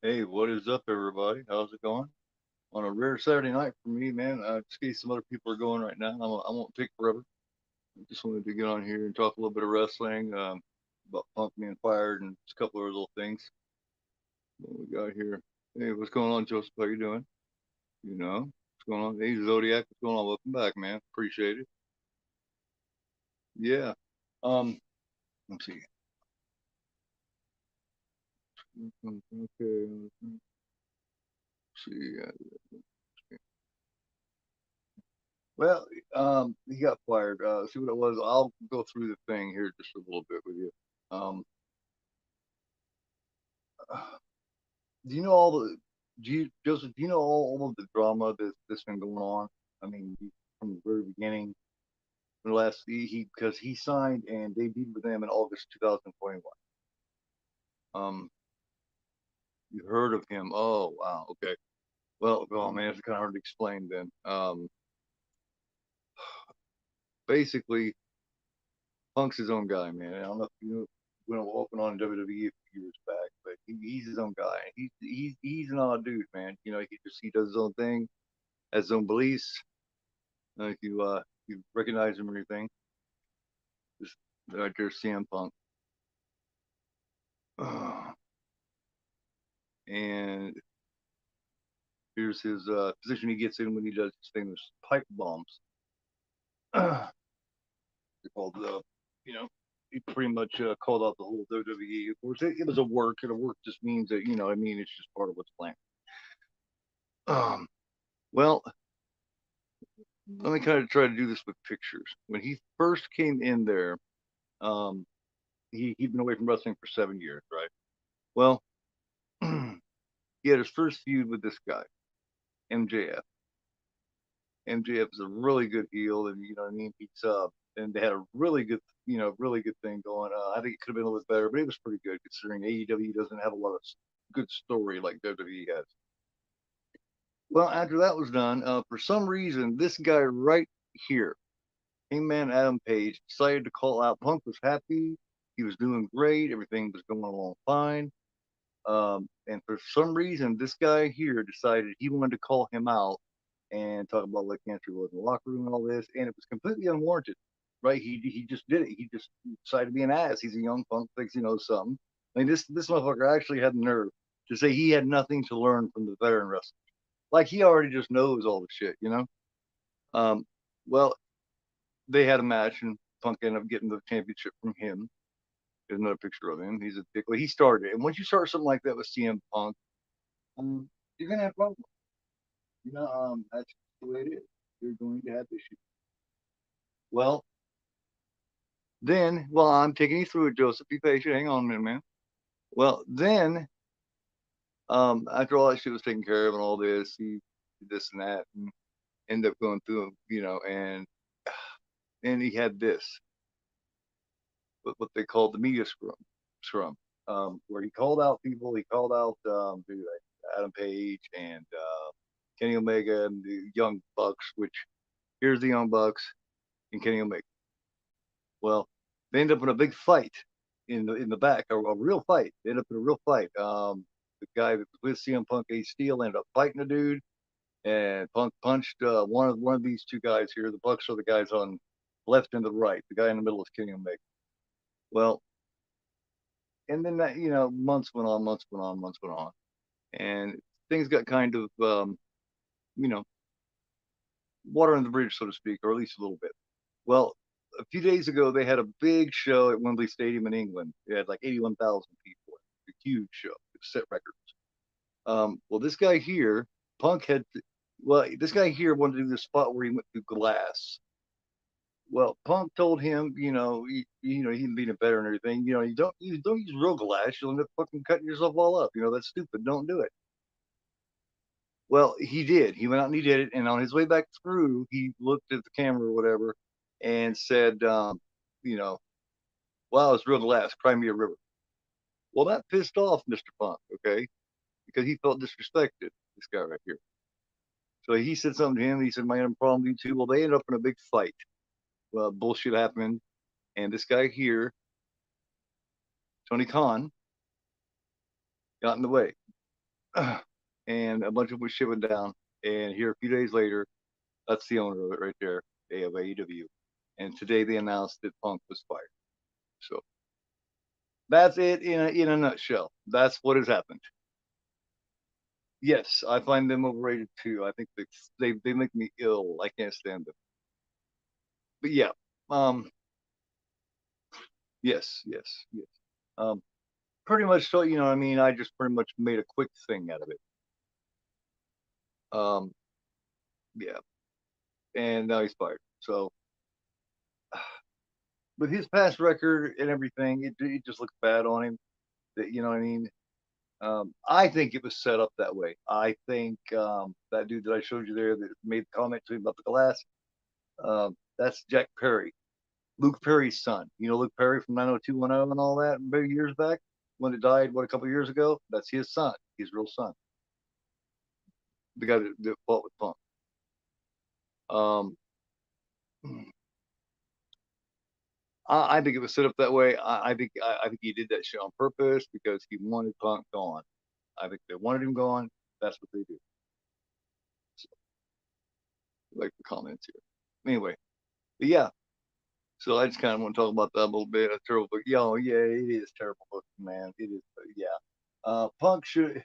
Hey, what is up, everybody? How's it going? On a rare Saturday night for me, man. Just in case some other people are going right now, I won't take forever. I just wanted to get on here and talk a little bit of wrestling, about Punk being fired and just a couple of little things. What we got here? Hey, what's going on, Joseph? How you doing? What's going on? Hey, Zodiac, what's going on? Welcome back, man. Appreciate it. Yeah. Let's see. Okay. Let's see. Well, he got fired. See what it was. I'll go through the thing here just a little bit with you. Um, do you know all the? Do you, Joseph? Do you know all of the drama that's been going on? I mean, from the very beginning, from the last he because he signed and debuted with them in August 2021. You heard of him? Oh, wow. Okay. Well, oh man, it's kind of hard to explain then. Basically, Punk's his own guy, man. I don't know if you went walking on WWE a few years back, but he's his own guy. He's an odd dude, man. He does his own thing, has his own beliefs. If you recognize him or anything, just right there's CM Punk. And here's his position he gets in when he does his famous pipe bombs. They're called you know, he pretty much called out the whole WWE. Of course, it was a work, and a work just means that I mean, it's just part of what's planned. Um, well, let me kind of try to do this with pictures. When he first came in there, um, he'd been away from wrestling for 7 years, right? Well, he had his first feud with this guy, MJF. MJF is a really good heel, and you know what I mean. And they had a really good, really good thing going. I think it could have been a little better, but it was pretty good considering AEW doesn't have a lot of good story like WWE has. Well, after that was done, for some reason, this guy right here, Hangman Adam Page, decided to call out. Punk was happy. He was doing great. Everything was going along fine. And for some reason, this guy here decided he wanted to call him out and talk about what cancer was in the locker room and all this. And it was completely unwarranted, right? He just did it. He just decided to be an ass. He's a young punk, thinks he knows something. I mean, this motherfucker actually had the nerve to say he had nothing to learn from the veteran wrestler. Like he already just knows all the shit. Um, well, they had a match and Punk ended up getting the championship from him. There's another picture of him. He's a dick. He started it. And once you start something like that with CM Punk, you're gonna have problems. That's the way it is. You're going to have issues. Well, well, I'm taking you through it, Joseph. Be patient. Hang on a minute, man. Well, then, after all that shit was taken care of and all this, he did this and that, and ended up going through, and he had this, what they called the media scrum, where he called out people. He called out Adam Page and Kenny Omega and the Young Bucks, which here's the Young Bucks and Kenny Omega. Well, they end up in a big fight in the back, a real fight. They end up in a real fight. The guy that was with CM Punk, Ace Steel, ended up fighting a dude, and Punk punched one of these two guys here. The Bucks are the guys on left and the right. The guy in the middle is Kenny Omega. Well, and then that months went on, months went on, and things got kind of you know water on the bridge, so to speak, or at least a little bit. Well, a few days ago, they had a big show at Wembley Stadium in England. It had like 81,000 people. A huge show. It set records. Well, this guy here, Punk had, well, this guy here wanted to do the spot where he went through glass. Well, Punk told him, he being a veteran and everything, you don't use real glass. You'll end up fucking cutting yourself all up. That's stupid. Don't do it. Well, he did. He went out and he did it. And on his way back through, he looked at the camera or whatever and said, you know, wow, it's real glass. Cry me a river. Well, that pissed off Mr. Punk, okay, because he felt disrespected, this guy right here. So he said something to him. He said, "Man, I'm problem with you too." Well, they ended up in a big fight. Well, bullshit happened. And this guy here, Tony Khan, got in the way. and a bunch of shit went down. And here a few days later, that's the owner of it right there, of AEW. And today they announced that Punk was fired. So that's it in a nutshell. That's what has happened. Yes, I find them overrated too. I think they make me ill. I can't stand them. But yeah, um, yes. Um, pretty much so. You know, what I mean, I just pretty much made a quick thing out of it. Um, yeah, and now he's fired. So with his past record and everything, it just looks bad on him. That you know what I mean. I think it was set up that way. I think that dude that I showed you there that made the comment to me about the glass, that's Jack Perry, Luke Perry's son. You know Luke Perry from 90210 and all that, maybe years back when it died, what, a couple of years ago? That's his son, his real son, the guy that fought with Punk. Um, I think it was set up that way. I think he did that shit on purpose because he wanted Punk gone. I think they wanted him gone. That's what they do. So, like the comments here. Anyway, but yeah. So I just kind of want to talk about that a little bit. A terrible book. Yeah, it is terrible book, man. It is. Yeah. Punk should.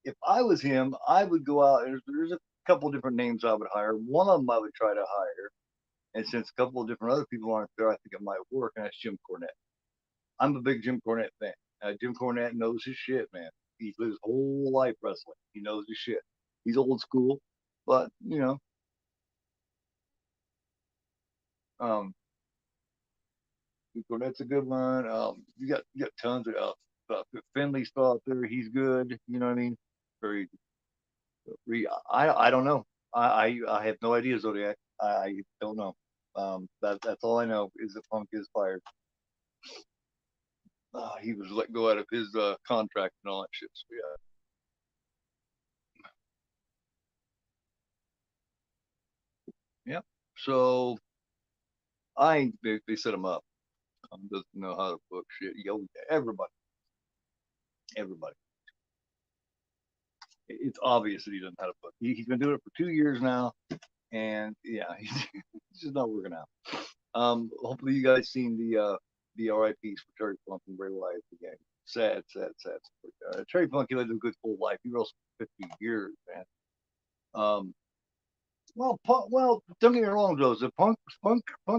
If I was him, I would go out. There's a couple different names I would hire. One of them I would try to hire. And since a couple of different other people aren't there, I think it might work. And that's Jim Cornette. I'm a big Jim Cornette fan. Jim Cornette knows his shit, man. He's lived his whole life wrestling. He knows his shit. He's old school, but um, Jim Cornette's a good one. You got tons of Finley's still out there. He's good. You know what I mean? Very. I don't know. I have no idea, Zodiac. I don't know. That's all I know is that Punk is fired. He was let go out of his contract and all that shit. So yeah. So they set him up. Doesn't know how to book shit. Yo, everybody. It's obvious that he doesn't know how to book. He's been doing it for 2 years now, and yeah, he's just not working out. Hopefully you guys seen the RIPS for Terry Funk and Bray Wyatt again. Sad. Terry Funk, he lived a good full life. He wrestled for 50 years, man. Um, well, don't get me wrong, Joseph. Punk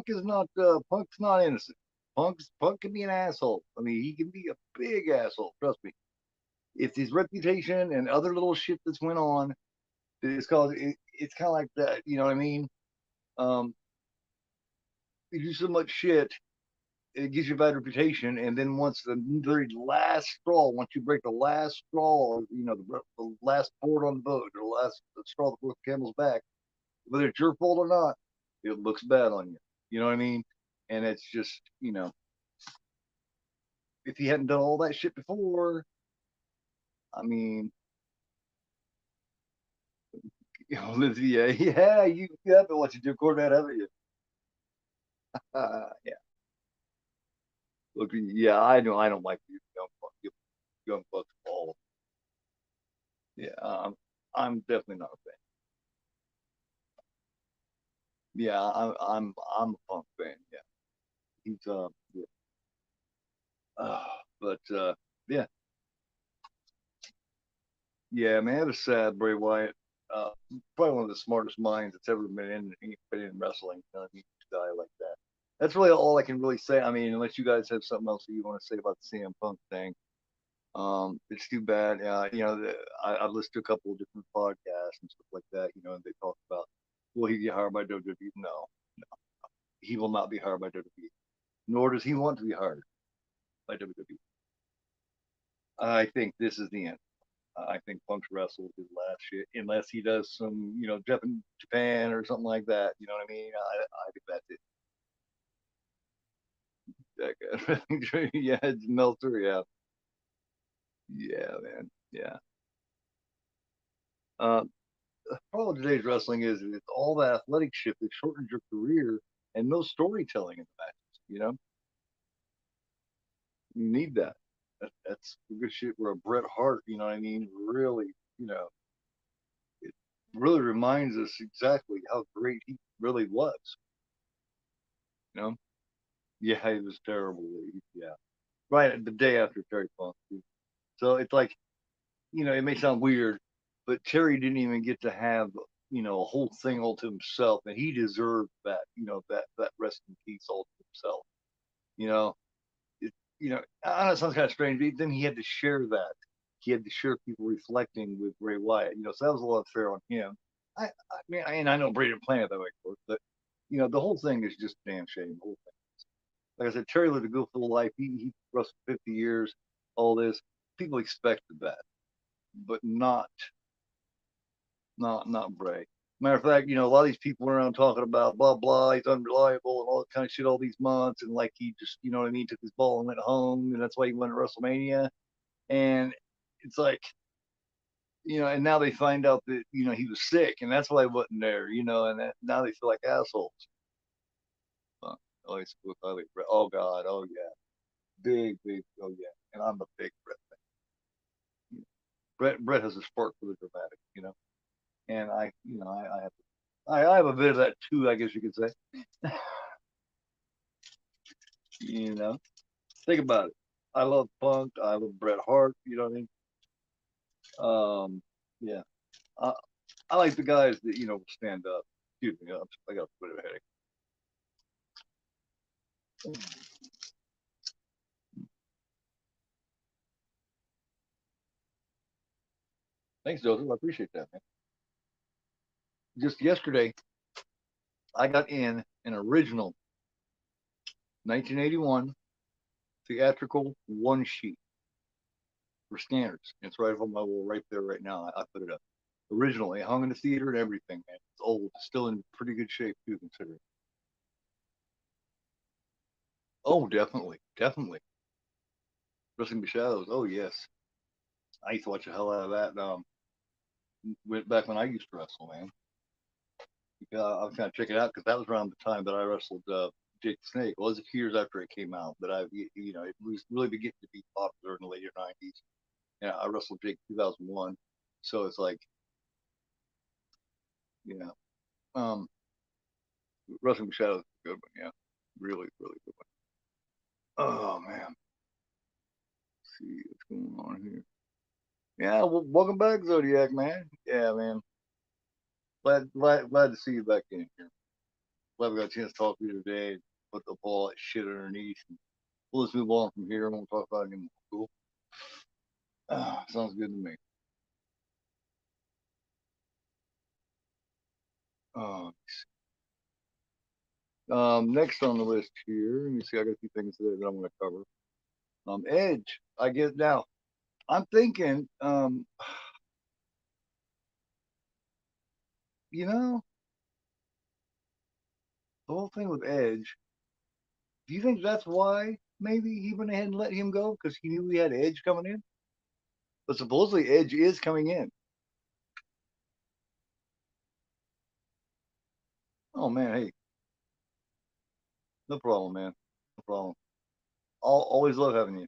is not Punk's not innocent. Punk can be an asshole. I mean, he can be a big asshole. Trust me. It's his reputation and other little shit that's went on. It's kind of like that. You know what I mean? Um, you do so much shit, it gives you a bad reputation. And then once the very last straw, once you break the last straw, the last board on the boat, or the last straw that broke the camel's back, whether it's your fault or not, it looks bad on you. You know what I mean? And it's just, if he hadn't done all that shit before, I mean, yeah, you have been watching Jim Cornette, haven't you? Yeah. Look, yeah, I know. I don't like you young bucks at all. Yeah, I'm definitely not a fan. Yeah, I'm a Punk fan. Yeah, he's yeah. But yeah, yeah, man, it was sad. Bray Wyatt, uh, probably one of the smartest minds that's ever been in wrestling. You know, he die like that. That's really all I can really say. I mean, unless you guys have something else that you want to say about the CM Punk thing. It's too bad. I've listened to a couple of different podcasts and stuff like that. And they talk about, will he get hired by WWE? No, he will not be hired by WWE. Nor does he want to be hired by WWE. I think this is the end. I think Punk's wrestled his last shit, unless he does some, Japan or something like that. You know what I mean? I think that's it. That guy. Yeah, it's Meltzer. Yeah, yeah, man. Yeah. Uh, the problem with today's wrestling is it's all that athletic shit that shortens your career and no storytelling in the matches. You need that. That's good shit. Where a Bret Hart, you know what I mean? Really. it really reminds us exactly how great he really was. You know, yeah, he was terrible. Yeah, right the day after Terry Funk. So it's like, it may sound weird, but Terry didn't even get to have, a whole thing all to himself, and he deserved that, that rest in peace all to himself. You know, it, I know it sounds kind of strange, but then he had to share that. He had to share people reflecting with Ray Wyatt. So that was a lot fair on him. I mean, I know Brady didn't plan it that way, of course, but the whole thing is just a damn shame. The whole thing. Like I said, Terry lived a good full life. He wrestled 50 years. All this, people expected that, but not Bray. Matter of fact, a lot of these people went around talking about blah blah, he's unreliable and all that kind of shit all these months, and like he just, what I mean, took his ball and went home, and that's why he won at WrestleMania. And it's like, and now they find out that he was sick, and that's why he wasn't there, and now they feel like assholes. Oh God, oh yeah, big, oh yeah, and I'm a big Brett fan. Brett has a spark for the dramatic, and I have a bit of that too, I guess you could say. you know, think about it. I love Punk. I love Bret Hart. You know what I mean? Yeah. I, I like the guys that will stand up. Excuse me, I got a bit of a headache. Thanks, Joseph. I appreciate that, man. Just yesterday, I got in an original 1981 theatrical one sheet for standards. It's right on my wall right there right now. I put it up. Originally, hung in the theater and everything, man. It's old. It's still in pretty good shape, too, considering. Oh, definitely. Definitely. Wrestling the Shadows. Oh, yes. I used to watch the hell out of that. Went back when I used to wrestle, man. I was kind of checking it out because that was around the time that I wrestled Jake the Snake. Well, it was a few years after it came out, but it was really beginning to be popular in the later '90s. Yeah, I wrestled Jake 2001, so it's like, you know, um, Wrestling with Shadows is a good one. Yeah, really, really good one. Oh man, let's see what's going on here. Yeah, well, welcome back, Zodiac man. Yeah, man. Glad to see you back in here. Glad we got a chance to talk to you today. Put the ball that shit underneath. And we'll just move on from here. I won't talk about it anymore. Cool. Sounds good to me. Uh, Next on the list here, let me see. I got a few things that I want to cover. Edge. I get now. I'm thinking, you know, the whole thing with Edge. Do you think that's why maybe he went ahead and let him go because he knew he had Edge coming in? But supposedly Edge is coming in. Oh man, hey, no problem, man. No problem. I'll always love having you.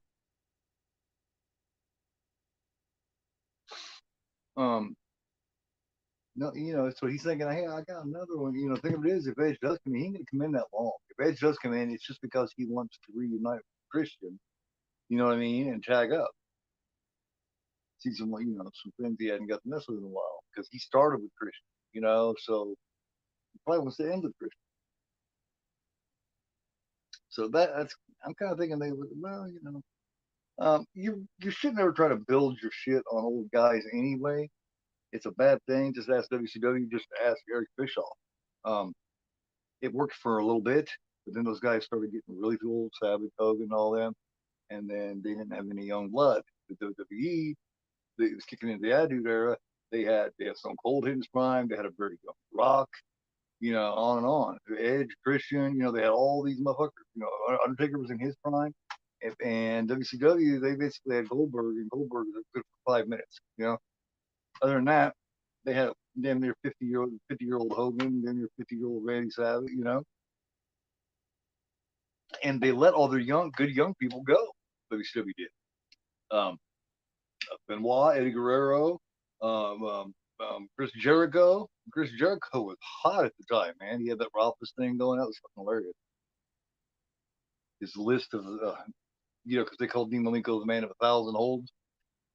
Um, no, so he's thinking, hey, I got another one. Think of it is, if Edge does come in, he ain't gonna come in that long. If Edge does come in, it's just because he wants to reunite with Christian. You know what I mean? And tag up. See some friends he hadn't got to mess with in a while because he started with Christian. So he probably wants to end with Christian. So that's I'm kind of thinking they would. Well, you should never try to build your shit on old guys anyway. It's a bad thing. Just ask WCW. Just ask Eric Bischoff. Um, it worked for a little bit, but then those guys started getting really old, Savage, Hogan, all them, and then they didn't have any young blood. The WWE, it was kicking into the Attitude Era. They had Stone Cold hitting his prime. They had a very young Rock. On and on. Edge, Christian. They had all these motherfuckers. Undertaker was in his prime, and WCW they basically had Goldberg, and Goldberg was good for 5 minutes. Other than that, they had damn near 50-year-old Hogan, damn near 50-year-old Randy Savage. And they let all their good young people go. WCW did. Um, Benoit, Eddie Guerrero, Chris Jericho. Chris Jericho was hot at the time, man. He had that Ralphus thing going. That was fucking hilarious. His list of, because they called Dean Malenko the man of 1,000 holds.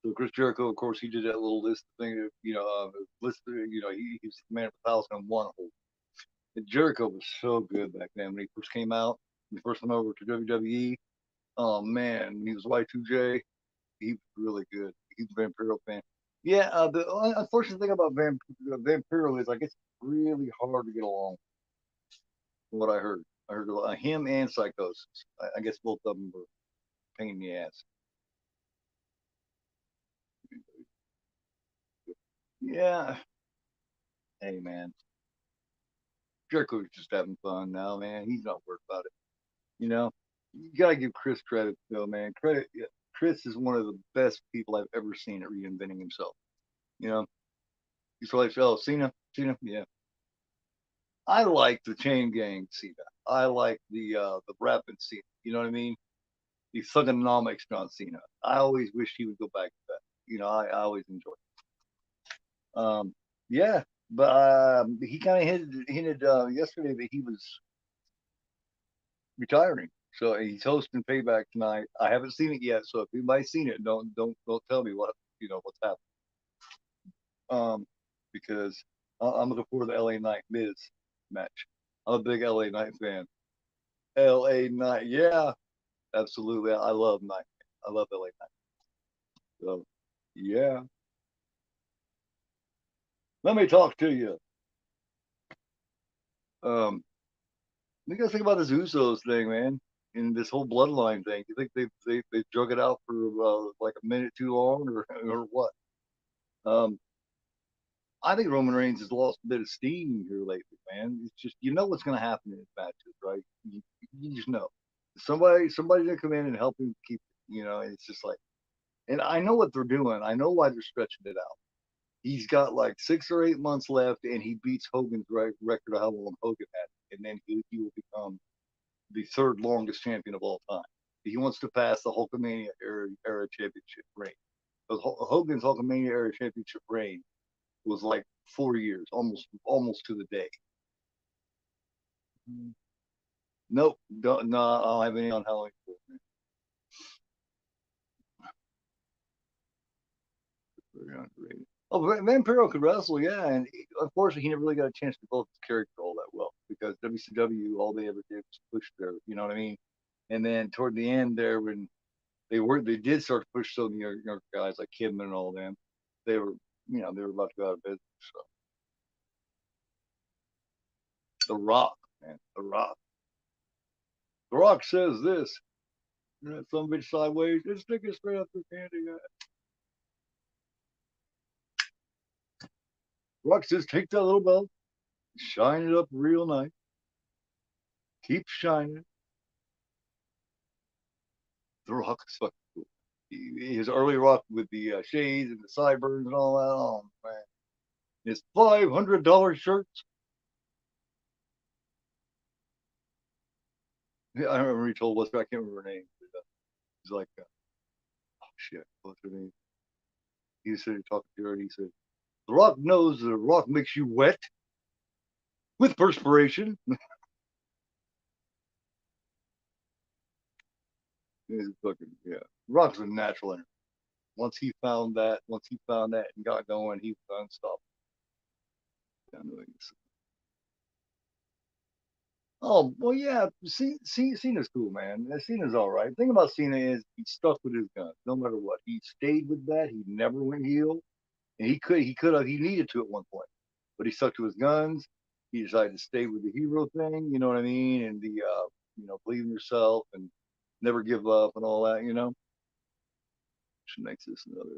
So Chris Jericho, of course, he did that little list thing. List. He's the man of 1,001 holds. And Jericho was so good back then when he first came out. When he first went over to WWE. Oh man, when he was Y2J, he was really good. He's a Vampiro fan. Yeah, the unfortunate thing about Vampiro is I guess it's really hard to get along. From what I heard, him and Psychosis. I guess both of them were a pain in the ass. Yeah. Hey man, Jericho's just having fun now, man. He's not worried about it. You know, you gotta give Chris credit though, man. Credit. Yeah, Chris is one of the best people I've ever seen at reinventing himself. You know, he's like, oh, Cena, yeah. I like the chain gang Cena. I like the rapping Cena. You know what I mean? The thugonomics John Cena. I always wish he would go back to that. I always enjoy it. Yeah, but he kind of hinted yesterday that he was retiring. So he's hosting Payback tonight. I haven't seen it yet, so if anybody's seen it, don't tell me what's happening. Because I'm looking forward to the LA Knight Miz match. I'm a big LA Knight fan. LA Knight, yeah, absolutely. I love Knight. I love LA Knight. So yeah, let me talk to you. Um, you guys think about this Usos thing, man, and this whole bloodline thing. You think they drug it out for like a minute too long, or or what? Um, I think Roman Reigns has lost a bit of steam here lately, man. It's just what's going to happen in his matches, right? You just know somebody's going to come in and help him keep. It's just like, and I know what they're doing. I know why they're stretching it out. He's got like 6 or 8 months left, and he beats Hogan's record of how long Hogan had, and then he will become the third longest champion of all time. He wants to pass the Hulkamania era championship reign. Because Hogan's Hulkamania era championship reign was like 4 years, almost to the day. Nope, don't, no, I don't have any on Halloween. Oh, Vampiro could wrestle, yeah, and unfortunately, he never really got a chance to develop his character all that well because WCW all they ever did was push their, you know what I mean. And then toward the end there, when they did start to push some younger guys like Kidman and all them, they were, they were about to go out of business. So The Rock, man, The Rock says this. Some bitch sideways, just stick it straight up the candy. Rock says, take that little belt, shine it up real nice, keep shining. The Rock is fucking cool. His early Rock with the shades and the sideburns and all that. Oh man, his $500 shirts. Yeah, I remember he told us, I can't remember her name. But, he's like, oh shit, what's her name? He said, talking to her, and he said, The Rock knows the Rock makes you wet with perspiration. He's fucking, yeah. Rock's a natural entertainer. Once he found that and got going, he was unstoppable. Oh well, yeah. Cena's cool, man. Cena's all right. The thing about Cena is he stuck with his guns, no matter what. He stayed with that. He never went heel, and he needed to at one point, but he stuck to his guns. He decided to stay with the hero thing. You know what I mean? And the believe in yourself and never give up and all that. Which makes this another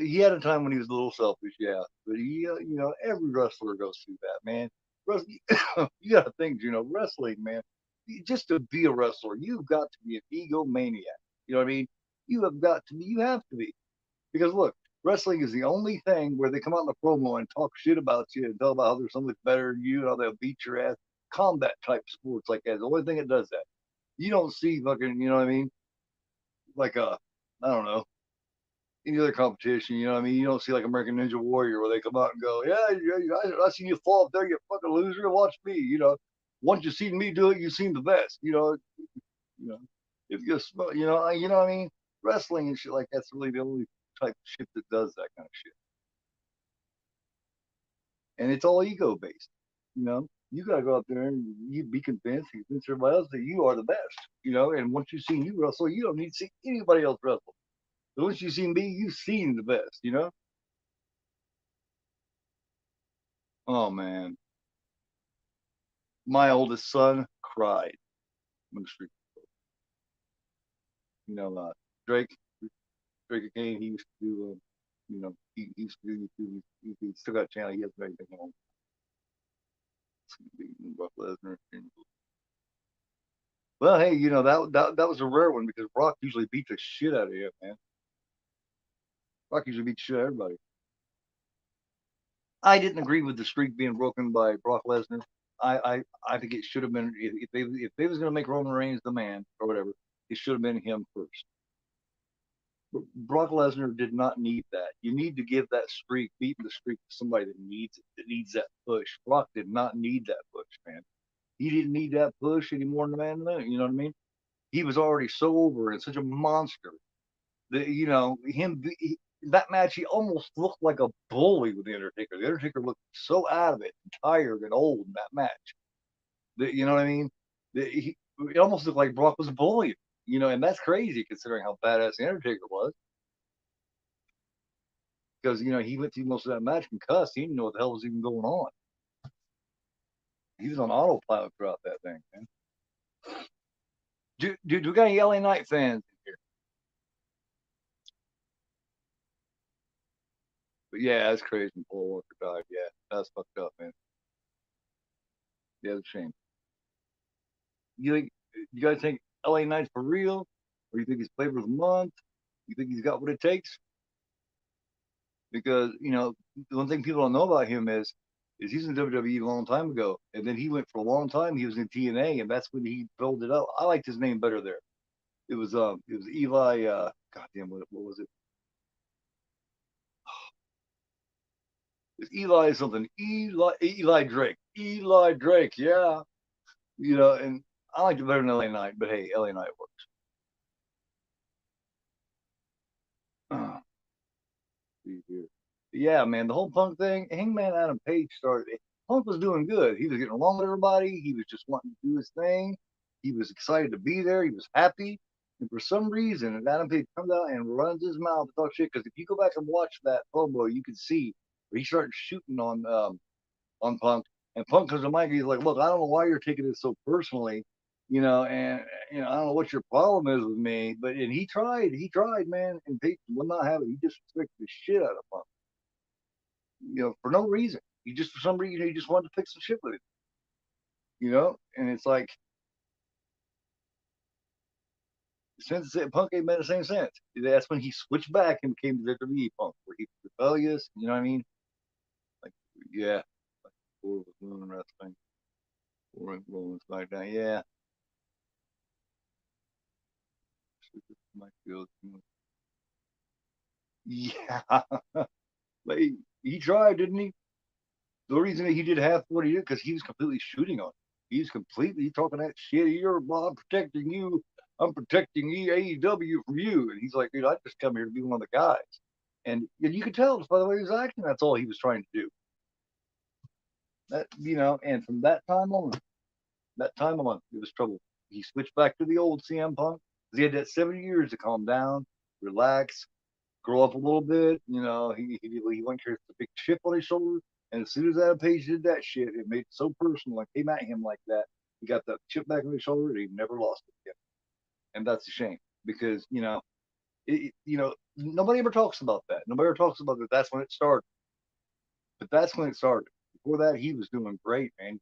He had a time when he was a little selfish, yeah. But every wrestler goes through that, man. You got to think, wrestling, man. Just to be a wrestler, you've got to be an egomaniac. You know what I mean? You have to be. Because look, wrestling is the only thing where they come out in a promo and talk shit about you and tell about how there's somebody better than you, how they'll beat your ass. Combat type sports like that is the only thing that does that. You don't see fucking, you know what I mean? Like I don't know, any other competition. You know what I mean? You don't see like American Ninja Warrior where they come out and go, yeah, I seen you fall up there, you fucking loser. Watch me. You know, once you seen me do it, you seen the best. You know, if you smell, you know what I mean? Wrestling and shit like that's really the only type of shit that does that kind of shit. And it's all ego based. You know, you gotta go out there and you be convinced, convince everybody else that you are the best. You know, and once you've seen you wrestle, you don't need to see anybody else wrestle. But once you see me, you've seen the best. You know? Oh man, my oldest son cried when the street. You know, Drake, Drake again. He used to do. He used to do. He still got a channel. He has everything on. Brock Lesnar. Well, hey, that was a rare one because Brock usually beat the shit out of him, man. Brock usually beat the shit out of everybody. I didn't agree with the streak being broken by Brock Lesnar. I think it should have been if they was going to make Roman Reigns the man or whatever, it should have been him first. But Brock Lesnar did not need that. You need to give that streak, beating the streak to somebody that needs it, that needs that push. Brock did not need that push, man. He didn't need that push any more than the man. You know what I mean? He was already so over and such a monster that that match he almost looked like a bully with the Undertaker. The Undertaker looked so out of it, and tired and old in that match. That you know what I mean? It almost looked like Brock was bullying. And that's crazy considering how badass the Undertaker was. Because he went through most of that match concussed. He didn't know what the hell was even going on. He was on autopilot throughout that thing, man. Do we got any LA Knight fans in here? But yeah, that's crazy. Paul Walker died. Yeah, that's fucked up, man. Yeah, it's a shame. You guys think LA Knight's for real? Or you think he's flavor of the month? You think he's got what it takes? Because, the one thing people don't know about him is he's in WWE a long time ago. And then he went for a long time, he was in TNA, and that's when he built it up. I liked his name better there. It was Eli goddamn what was it? It's Eli something. Eli Drake. Eli Drake, yeah. And I liked it better than LA Knight, but hey, LA Knight works. See here. Yeah, man, the whole Punk thing, Hangman Adam Page started. Punk was doing good. He was getting along with everybody. He was just wanting to do his thing. He was excited to be there. He was happy. And for some reason, Adam Page comes out and runs his mouth to talk shit. Because if you go back and watch that promo, you can see where he started shooting on Punk. And Punk comes to Mike. He's like, "Look, I don't know why you're taking this so personally, and I don't know what your problem is with me, but and he tried, man, and Page would not have it. He disrespected the shit out of Punk, for no reason. He just for some reason he just wanted to pick some shit with it. And it's like since Punk ain't made the same sense. That's when he switched back and became the WWE Punk, where he was rebellious. You know what I mean? Like, yeah, like before was doing wrestling, before rolling SmackDown. Yeah, my field. Yeah, but he tried, didn't he? The reason that he did half what he did because he was completely shooting on it. He's completely talking that shit. I'm protecting you. I'm protecting AEW from you. And he's like, dude, I just come here to be one of the guys. And you could tell just by the way he was acting, that's all he was trying to do. And from that time on, it was trouble. He switched back to the old CM Punk. He had that 7 years to calm down, relax, grow up a little bit. He went carry the big chip on his shoulder. And as soon as Adam Page did that shit, it made it so personal. Like came at him like that. He got that chip back on his shoulder, and he never lost it again. And that's a shame because nobody ever talks about that. Nobody ever talks about that. That's when it started. But that's when it started. Before that, he was doing great, man.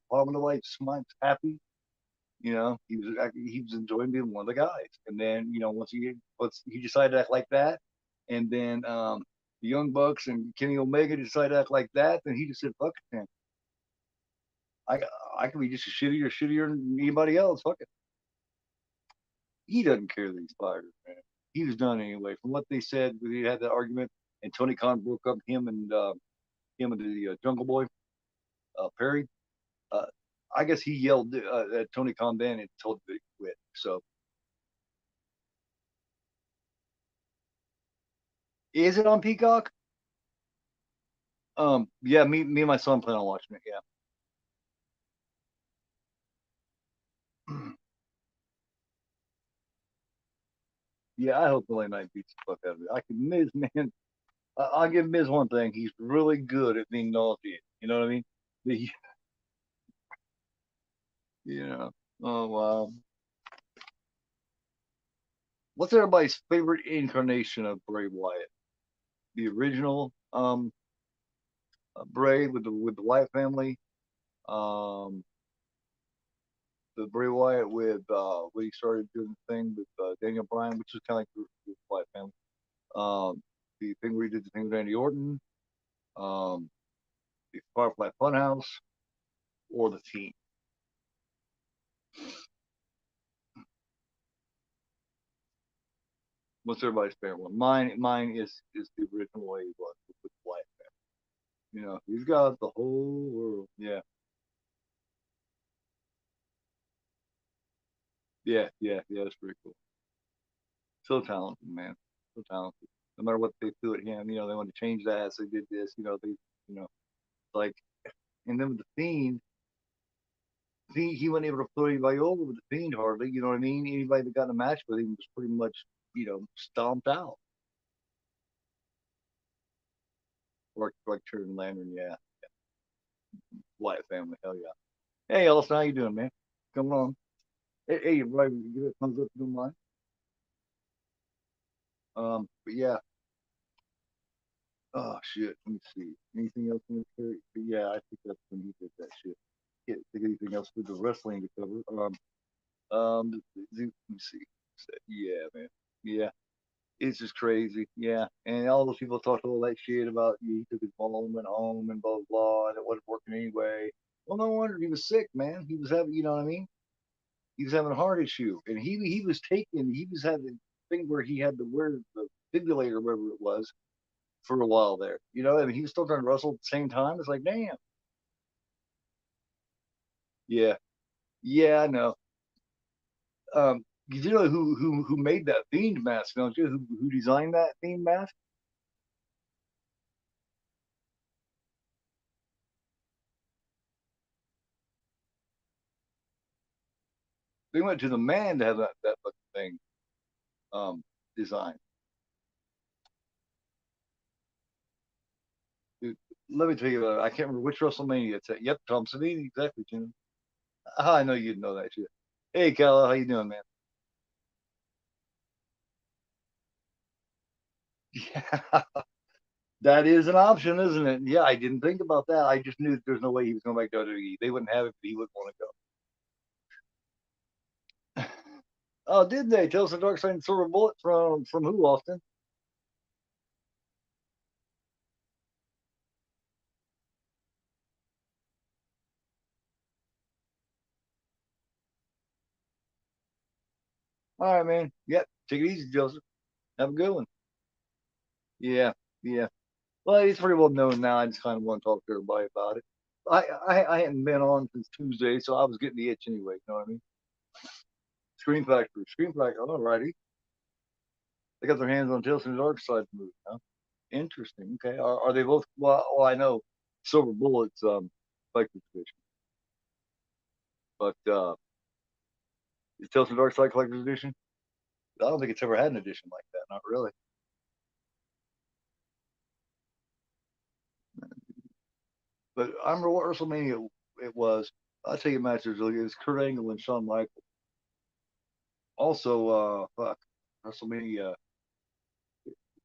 Palm of the light, smile, happy. He was enjoying being one of the guys. And then once he decided to act like that, and then the Young Bucks and Kenny Omega decided to act like that, then he just said, "Fuck it, man. I I can be just as shittier than anybody else. Fuck it." He doesn't care that he's fired, man. he was done anyway. From what they said, we had that argument, and Tony Khan broke up him and the Jungle Boy, Perry. Uh, I guess he yelled at Tony Khan then and told him to quit. So, is it on Peacock? Yeah, me and my son plan on watching it. Yeah, yeah. I hope LA Knight beats the fuck out of it. I can Miz, man. I'll give Miz one thing. He's really good at being nauseating. You know what I mean? The, you know. Oh wow. What's everybody's favorite incarnation of Bray Wyatt? The original Bray with the Wyatt family. Um, the Bray Wyatt with when he started doing the thing with Daniel Bryan, which was kind of like the Wyatt family. The thing where he did the thing with Randy Orton. Um, the Firefly Funhouse or the Team. What's everybody's favorite one? Mine is the original way he was with the Wyatt family. You know, he's got the whole world. Yeah, yeah. That's pretty cool. So talented, man. So talented. No matter what they threw at him, they want to change that. So they did this. You know, like, and then with the Fiend, he wasn't able to put anybody over with the Fiend hardly. You know what I mean? Anybody that got in a match with him was pretty much, stomped out. Like Turn Lantern, yeah. Wyatt family, hell yeah. Hey, Elson, how you doing, man? Come on. Hey, right, give it a thumbs up if you don't mind. But yeah. Oh shit. Let me see. Anything else in the carry? Yeah, I think that's when he did that shit. Can't think of anything else with the wrestling to cover. Let me see. Yeah, man. Yeah, it's just crazy. Yeah, and all those people talked all that shit about he took his ball and went home and blah blah blah, and it wasn't working anyway. Well, no wonder he was sick, man. He was having, you know what I mean? He was having a heart issue, and he was having a thing where he had to wear the defibrillator, whatever it was, for a while there. I mean, he was still trying to wrestle at the same time. It's like, damn. Yeah, yeah, I know. You know who made that Fiend mask, don't you? Who designed that Fiend mask? They went to the man to have that fucking thing um designed. Dude, let me tell you, I can't remember which WrestleMania it's at. Yep, Tom Savini, exactly, Jim. I know you'd know that shit. Hey, Kyle, how you doing, man? Yeah, that is an option, isn't it? Yeah, I didn't think about that. I just knew there's no way he was going back to WWE. They wouldn't have it, but he wouldn't want to go. Oh, did they? Tell us the Dark Side and Silver Bullet from who, Austin? All right, man. Yep. Take it easy, Joseph. Have a good one. Yeah, yeah. Well, it's pretty well known now. I just kind of want to talk to everybody about it. I hadn't been on since Tuesday, so I was getting the itch anyway. You know what I mean? Screen Factory, Screen Factory. All righty. They got their hands on Tales from the Dark Side movie. Huh? Interesting. Okay. Are they both? Well, I know Silver Bullet's collector's edition, but is Tales from the Dark Side collector's edition? I don't think it's ever had an edition like that. Not really. But I remember what WrestleMania it was. I'll tell you, matches. It was Kurt Angle and Shawn Michaels. Also, fuck, WrestleMania,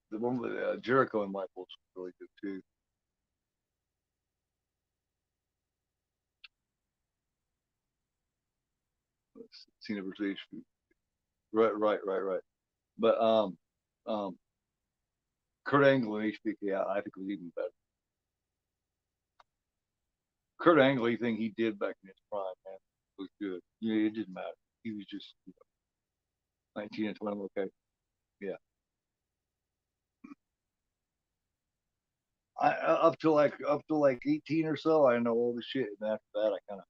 the one with Jericho and Michaels was really good too. Cena versus HB. Right. But Kurt Angle and HBK, I think was even better. Kurt Angle, anything he did back in his prime, man, was good. Yeah, it didn't matter. He was just 19 and 20, okay. Yeah. Up to like 18 or so, I know all the shit, and after that, I kind of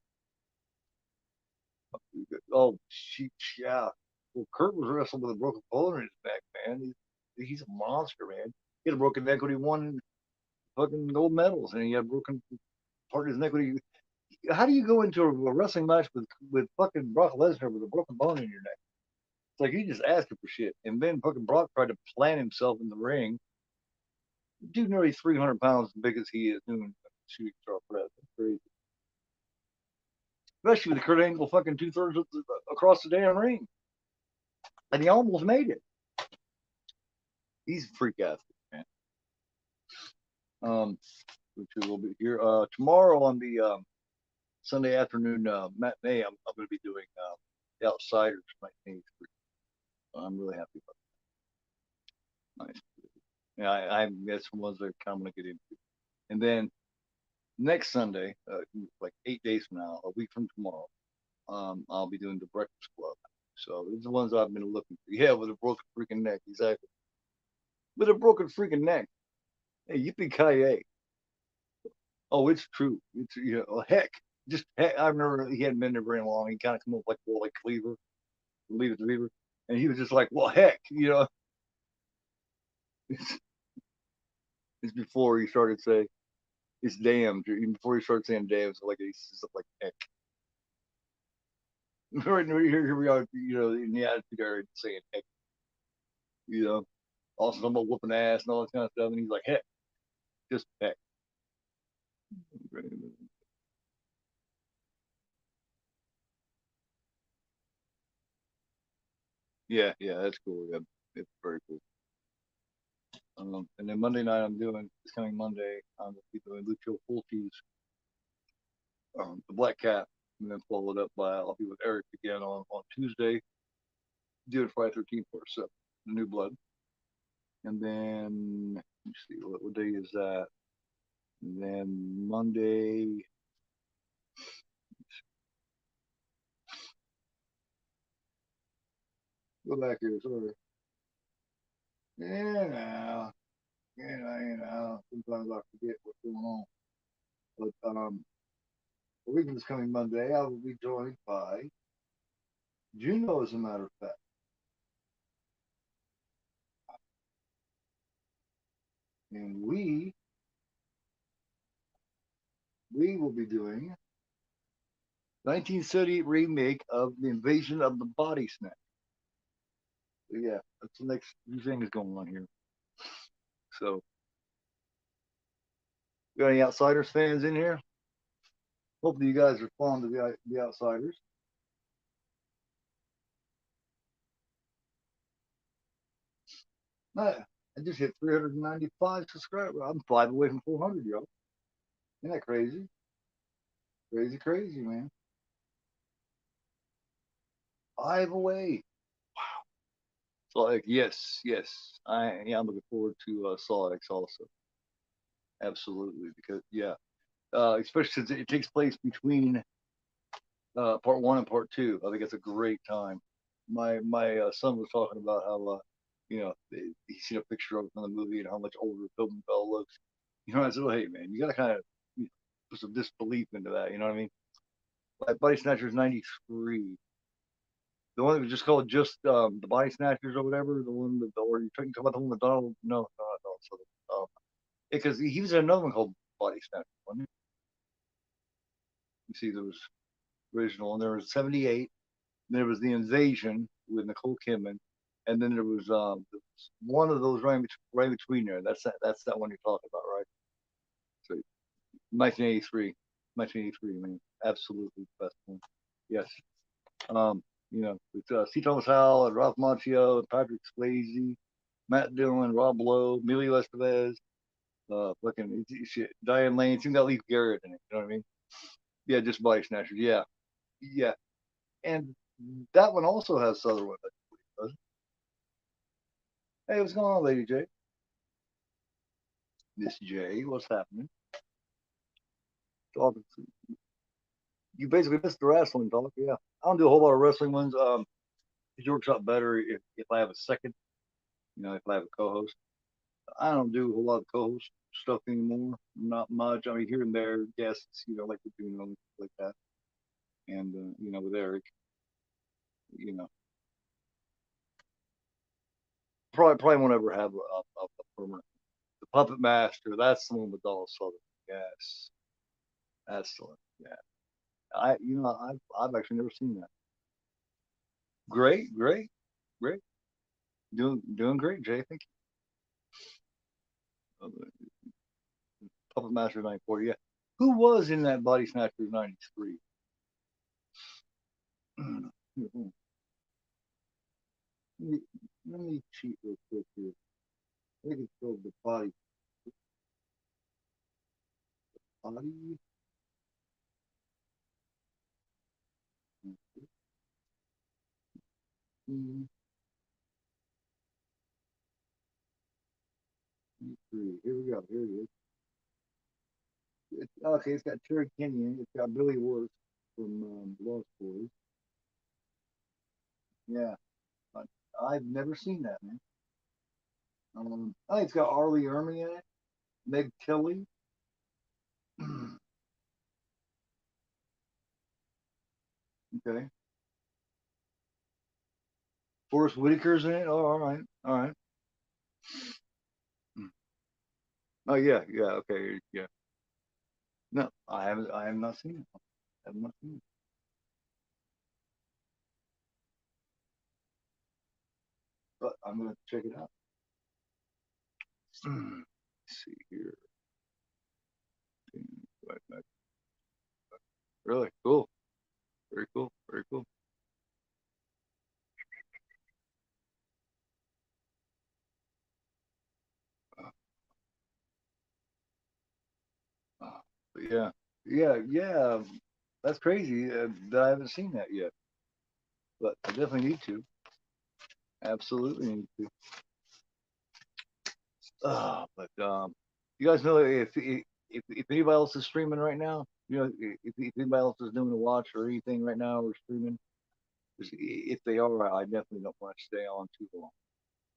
yeah. Well, Kurt was wrestling with a broken bone in his back, man. He's a monster, man. He had a broken neck when he won fucking gold medals, and he had a broken part of his neck when he. How do you go into a wrestling match with fucking Brock Lesnar with a broken bone in your neck? It's like he just asking for shit. And then fucking Brock tried to plant himself in the ring. Dude, nearly 300 pounds as big as he is, doing shooting star press. That's crazy. Especially with Kurt Angle fucking 2/3 across the damn ring. And he almost made it. He's a freak athlete, man. Which is a little bit here. Tomorrow on the Sunday afternoon matinee, I'm going to be doing the Outsiders matinee. I'm really happy about that. Nice. Yeah, I'm that's the ones that I kind of want to get into. And then next Sunday, like 8 days from now, a week from tomorrow, I'll be doing the Breakfast Club. So these are the ones I've been looking for. Yeah, with a broken freaking neck, exactly. With a broken freaking neck. Hey, yippee ki yay! Oh, it's true. It's heck, just heck. I remember he hadn't been there very long. He kind of come up like Wally Cleaver, Leave It to Beaver, and he was just like, well, heck, it's, it's before he started saying it's damn. Even before he started saying damn, so like he's just like heck. Right here we are, in the attitude area saying heck, you know, also talking about whooping ass and all that kind of stuff, and he's like heck, just heck. Yeah, yeah, that's cool. Yeah, it's very cool. And then Monday night, this coming Monday, I'm going to be doing Lucio Fulci's The Black Cat, and then followed up by I'll be with Eric again on Tuesday, doing Friday 13th for so the New Blood, and then let me see what day is that. And then Monday, go back here, sorry. Yeah, now, sometimes I forget what's going on. But the weekend is coming Monday. I will be joined by Juno, as a matter of fact, and we will be doing 1978 remake of The Invasion of the Body Snatch. So yeah, that's the next new thing is going on here. So, got any Outsiders fans in here? Hopefully, you guys are fond of the Outsiders. I just hit 395 subscribers. I'm 5 away from 400, yo. Isn't that crazy? Crazy, crazy, man. 5 away. So, like, yes, yes. I'm looking forward to Saw X also. Absolutely, because yeah, especially since it takes place between part one and part two. I think it's a great time. My son was talking about how he's seen a picture of it from the movie and how much older Tobin Bell looks. I said, well, hey man, you got to kind of put some disbelief into that. You know what I mean? Like Body Snatchers '93, the one that was just called the Body Snatchers or whatever. The one that or you talking about the one with Donald? No, no, no. So because he was in another one called Body Snatchers. Wasn't he? You see, there was original, and there was '78. There was the Invasion with Nicole Kidman, and then there was one of those right between there. That's that one you're talking about, right? So 1983, 1983, man, absolutely the best one. Yes, it's C. Thomas Howell and Ralph Macchio, and Patrick Swayze, Matt Dillon, Rob Lowe, Emilio Estevez, fucking shit, Diane Lane. It's even got Leif Garrett in it. You know what I mean? Yeah, just Body Snatchers. Yeah, yeah, and that one also has Sutherland. Hey, what's going on, Lady J? Miss J, what's happening? Talking you basically missed the wrestling talk. Yeah, I don't do a whole lot of wrestling ones. It works out better if I have a second. You know, if I have a co-host, I don't do a whole lot of co-host stuff anymore. Not much. I mean, here and there, guests, you know, like we're doing on like that, and you know, with Eric, you know, probably won't ever have a permanent. The Puppet Master, that's the one with Donald Sutherland. Yes, that's the one. Yeah, you know, I've actually never seen that. Great, great, great. Doing great, Jay. Thank you. Puppet Master '94. Yeah, who was in that Body Snatchers '93? let, me, let me cheat real quick here. I think it's called the body. Mm, Here we go. Here it is. Okay, it's got Terry Kenyon. It's got Billy Worth from Lost Boys. Yeah, I, I've never seen that, man. I think it's got Arlie Ermy in it. Meg Tilly. Okay. Forrest Whitaker's in it. Oh, all right. All right. Oh, yeah. Yeah. Okay. Yeah. No, I haven't. I have not seen it. I have not seen it. But I'm gonna check it out. Let's see here. Really cool. Very cool. Very cool. Uh, but yeah. Yeah. Yeah. That's crazy that I haven't seen that yet. But I definitely need to. Absolutely need to. But you guys know if anybody else is streaming right now, you know, if anybody else is doing a watch or anything right now or streaming, if they are, I definitely don't want to stay on too long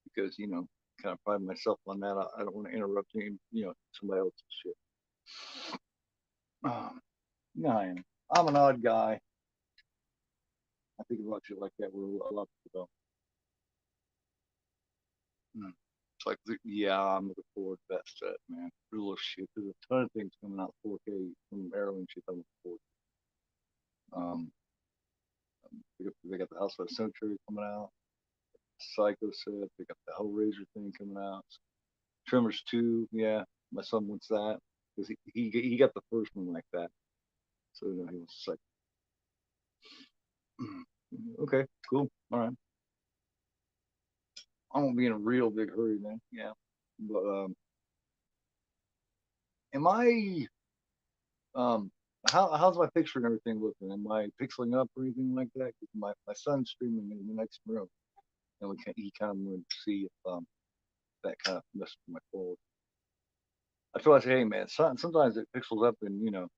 because you know, kind of pride myself on that. I don't want to interrupt any, you know, somebody else's shit. No, I'm an odd guy. I think about shit like that where a lot of people don't. It's like, yeah, I'm looking forward to that set, man. Real shit. There's a ton of things coming out 4K from Maryland shit I'm looking forward to. They got the House of Cemetery coming out, Psycho set. They got the Hellraiser thing coming out. Tremors 2, yeah. My son wants that because he got the first one like that, so you know, he wants the second. Okay, cool. All right. I'm gonna be in a real big hurry then. Yeah, but am I um how's my picture and everything looking? Am I pixeling up or anything like that? 'Cause my son's streaming in the next room, and he kind of wanted to see if that kind of messed with my quality. That's why I say, hey man, sometimes it pixels up, and you know,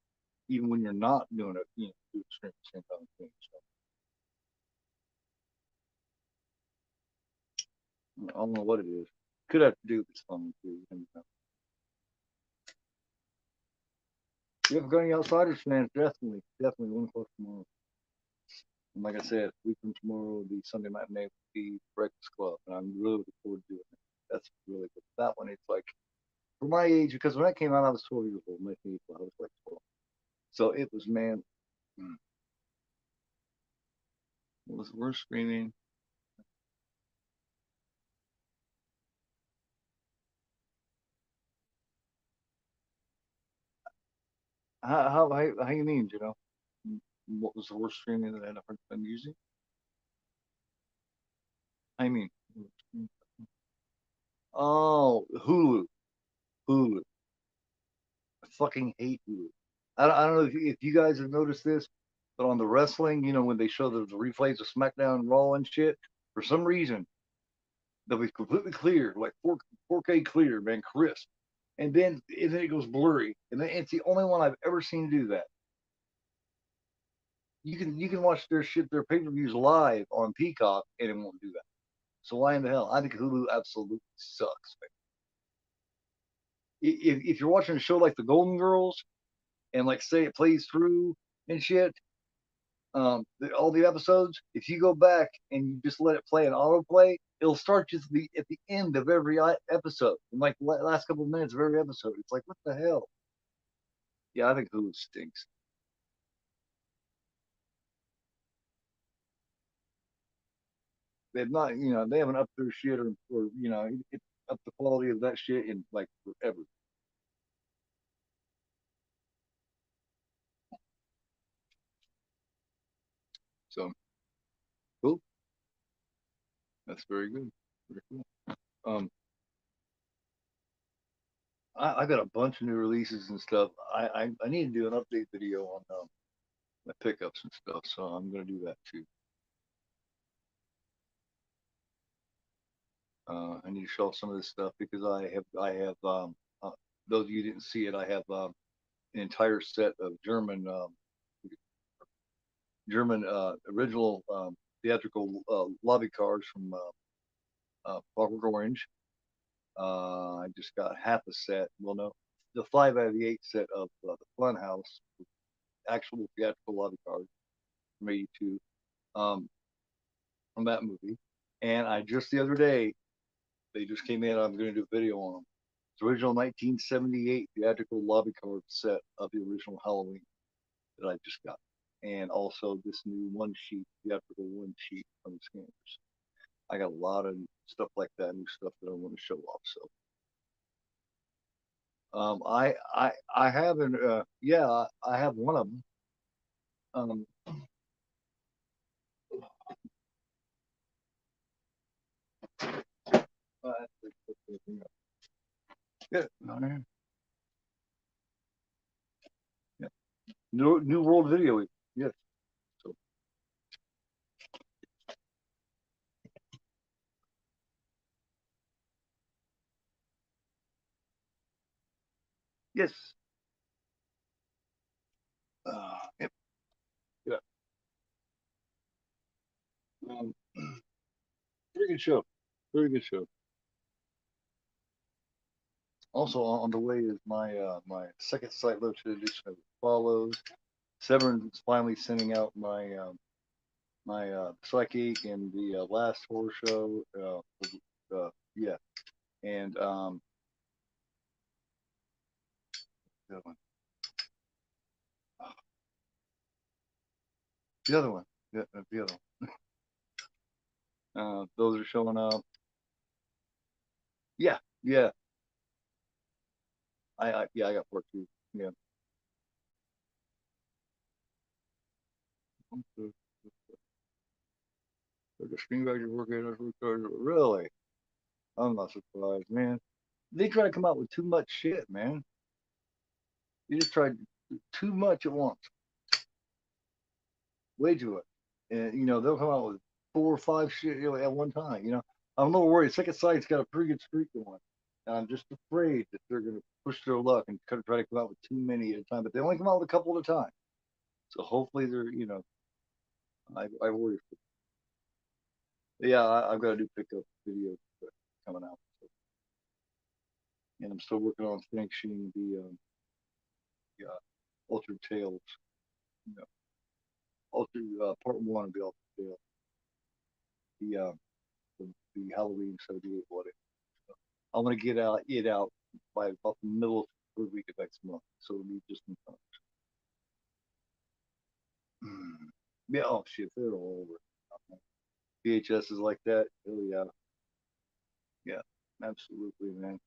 even when you're not doing it, you know, do the stream at the same time thing. So I don't know what it is. Could have to do with this phone too. And, you have got any outsiders fans? Definitely, definitely 1 o'clock tomorrow. And like I said, a week from tomorrow will be Sunday matinee with the Breakfast Club, and I'm really looking forward to doing it. That's really good. That one, it's like for my age, because when that came out, I was 12 years old. My age, I was like 12. So it was, man, we're screaming. How you mean, you know? What was the worst streaming that I had a hard time using? I mean, oh, Hulu. Hulu. I fucking hate Hulu. I don't know if you guys have noticed this, but on the wrestling, you know, when they show the replays of SmackDown and Raw and shit, for some reason, they'll be completely clear, like 4K clear, man, crisp. And then it goes blurry. And then it's the only one I've ever seen do that. You can watch their shit, their pay-per-views live on Peacock, and it won't do that. So why in the hell? I think Hulu absolutely sucks, man. If you're watching a show like The Golden Girls and like say it plays through and shit, all the episodes, if you go back and you just let it play and autoplay, it'll start just at the end of every episode, in like the last couple of minutes of every episode. It's like, what the hell? Yeah, I think Hulu stinks. They've not, they haven't upped their shit or up the quality of that shit in like forever. So cool. That's very good. Very cool. Um, I got a bunch of new releases and stuff. I need to do an update video on my pickups and stuff, so I'm gonna do that too. I need to show off some of this stuff because I have those of you who didn't see it, I have an entire set of German original theatrical lobby cars from Clockwork Orange. I just got half a set. Well, no, the 5 out of the 8 set of the Funhouse actual theatrical lobby cars from '82 um, from that movie. And I just the other day they just came in. I'm going to do a video on them. It's original 1978 theatrical lobby card set of the original Halloween that I just got, and also this new one sheet theatrical one sheet from the scanners. I got a lot of stuff like that, new stuff that I want to show off. So I have an yeah, I have one of them. Um, yeah, yeah. New World Video. Yes. So yes. Yep. Yeah. Um, very good show. Very good show. Also on the way is my second site limited edition of Follows. Severn's finally sending out my psychic and the last horror show. Yeah, and the other one, the other one, the other one. Those are showing up. Yeah, yeah. I got part two. Yeah. The screenwriter working on really. I'm not surprised, man. They try to come out with too much shit, man. You just tried too much at once, way too much. And they'll come out with 4 or 5 shit at one time. I'm a little worried. Second Sight's got a pretty good streak going, and I'm just afraid that they're going to push their luck and try to come out with too many at a time. But they only come out with a couple at a time, so hopefully they're. I worry. Yeah, I've got a new pickup video coming out, so, and I'm still working on finishing the Altered Tales. You know, Altered Part One of the Altered Tale, the the Halloween '78 one. I want to get it out by about the middle of the third week of next month, so it'll be just in time. Yeah, oh shit, they're all over. VHS is like that. Oh yeah, yeah, absolutely, man.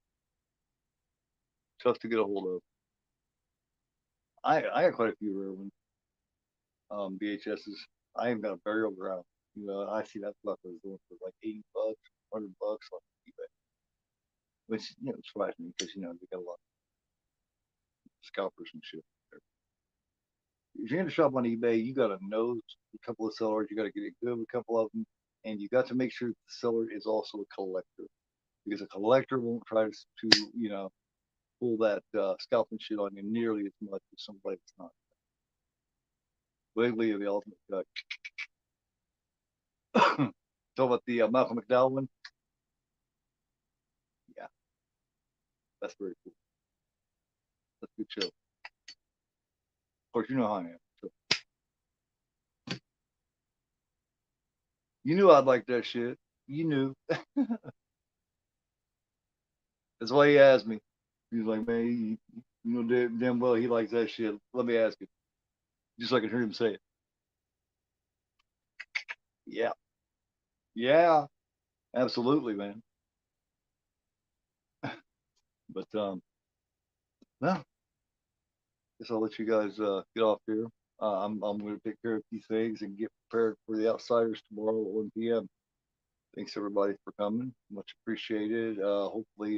Tough to get a hold of. I got quite a few rare ones. VHSs. I even got a burial ground. I see that stuff is going for like $80, $100 on eBay, which surprised me because they got a lot of scalpers and shit. If you're gonna shop on eBay, you gotta know a couple of sellers. You gotta get it good with a couple of them, and you got to make sure the seller is also a collector, because a collector won't try to pull that scalping shit on you nearly as much as somebody that's not. Wiggly of the ultimate cut. Talk about the Malcolm McDowell one. Yeah, that's very cool. That's a good show. Of course, you know how I am. So. You knew I'd like that shit. You knew. That's why he asked me. He was like, man, you know damn well he likes that shit. Let me ask him. Just so I can hear him say it. Yeah. Yeah. Absolutely, man. But no, guess I'll let you guys get off here. I'm going to take care of a few things and get prepared for the Outsiders tomorrow at 1 p.m. Thanks everybody for coming. Much appreciated. Hopefully,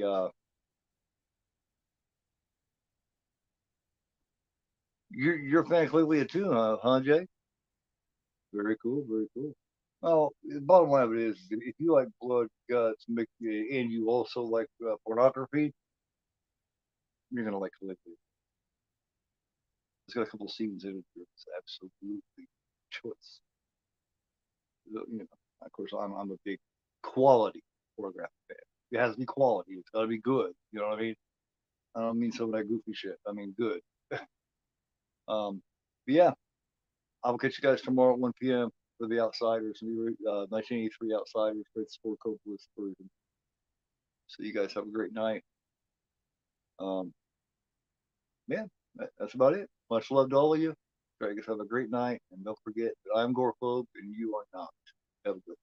you're a fan of Cleveland too, huh, Jay? Very cool. Very cool. Well, the bottom line of it is, if you like blood, guts, and you also like pornography, you're gonna like Caligula. It's got a couple of scenes in it that's absolutely choice. You know, of course, I'm a big quality photograph fan. It has to be quality. It's got to be good. You know what I mean? I don't mean some of that goofy shit. I mean good. But yeah, I will catch you guys tomorrow at 1 p.m. for the Outsiders, 1983 Outsiders, Fred Sport Copla's version. So you guys have a great night. Um, yeah, that's about it. Much love to all of you. You guys have a great night, and don't forget that I'm Gorphobe and you are not. Have a good